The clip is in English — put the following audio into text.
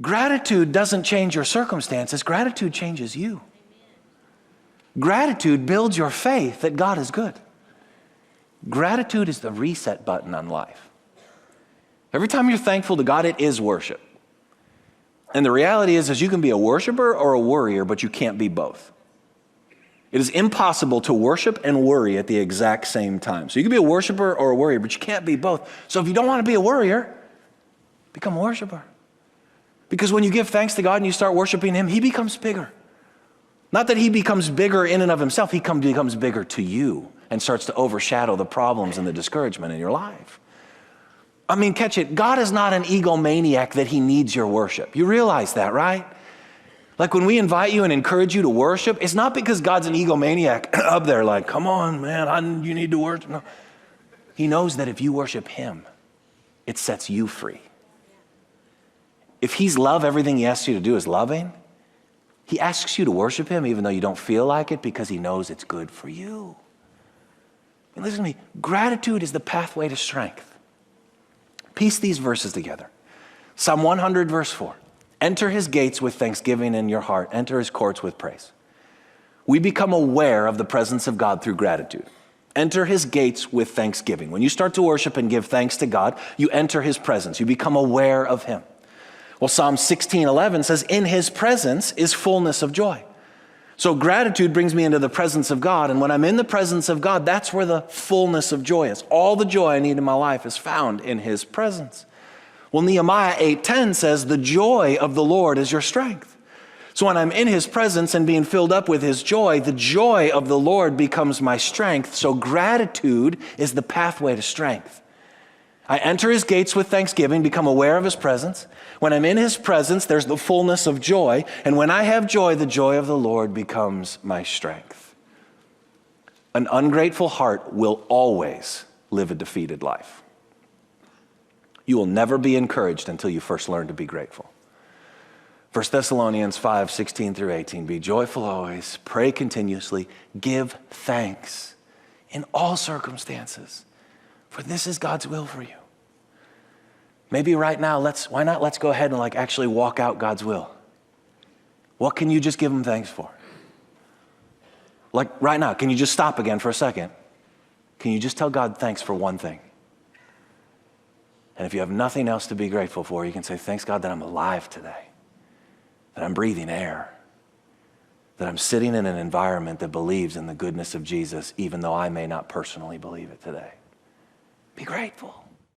Gratitude doesn't change your circumstances. Gratitude changes you. Gratitude builds your faith that God is good. Gratitude is the reset button on life. Every time you're thankful to God, it is worship. And the reality is you can be a worshiper or a worrier, but you can't be both. It is impossible to worship and worry at the exact same time. So you can be a worshiper or a worrier, but you can't be both. So if you don't want to be a worrier, become a worshiper. Because when you give thanks to God and you start worshiping Him, He becomes bigger. Not that He becomes bigger in and of Himself, He becomes bigger to you and starts to overshadow the problems and the discouragement in your life. I mean, catch it. God is not an egomaniac that He needs your worship. You realize that, right? Like when we invite you and encourage you to worship, it's not because God's an egomaniac up there like, come on, man, you need to worship. No. He knows that if you worship Him, it sets you free. If He's love, everything He asks you to do is loving, He asks you to worship Him even though you don't feel like it because He knows it's good for you. And listen to me, gratitude is the pathway to strength. Piece these verses together. Psalm 100 verse 4. Enter His gates with thanksgiving in your heart. Enter His courts with praise. We become aware of the presence of God through gratitude. Enter His gates with thanksgiving. When you start to worship and give thanks to God, you enter His presence. You become aware of Him. Well, Psalm 16:11 says, in His presence is fullness of joy. So gratitude brings me into the presence of God. And when I'm in the presence of God, that's where the fullness of joy is. All the joy I need in my life is found in His presence. Well, Nehemiah 8:10 says, the joy of the Lord is your strength. So when I'm in His presence and being filled up with His joy, the joy of the Lord becomes my strength. So gratitude is the pathway to strength. I enter His gates with thanksgiving, become aware of His presence. When I'm in His presence, there's the fullness of joy. And when I have joy, the joy of the Lord becomes my strength. An ungrateful heart will always live a defeated life. You will never be encouraged until you first learn to be grateful. 1 Thessalonians 5:16 through 18, be joyful always, pray continuously, give thanks in all circumstances. For this is God's will for you. Maybe right now, let's go ahead and actually walk out God's will. What can you just give Him thanks for? Like right now, can you just stop again for a second? Can you just tell God thanks for one thing? And if you have nothing else to be grateful for, you can say, thanks God that I'm alive today, that I'm breathing air, that I'm sitting in an environment that believes in the goodness of Jesus, even though I may not personally believe it today. Be grateful.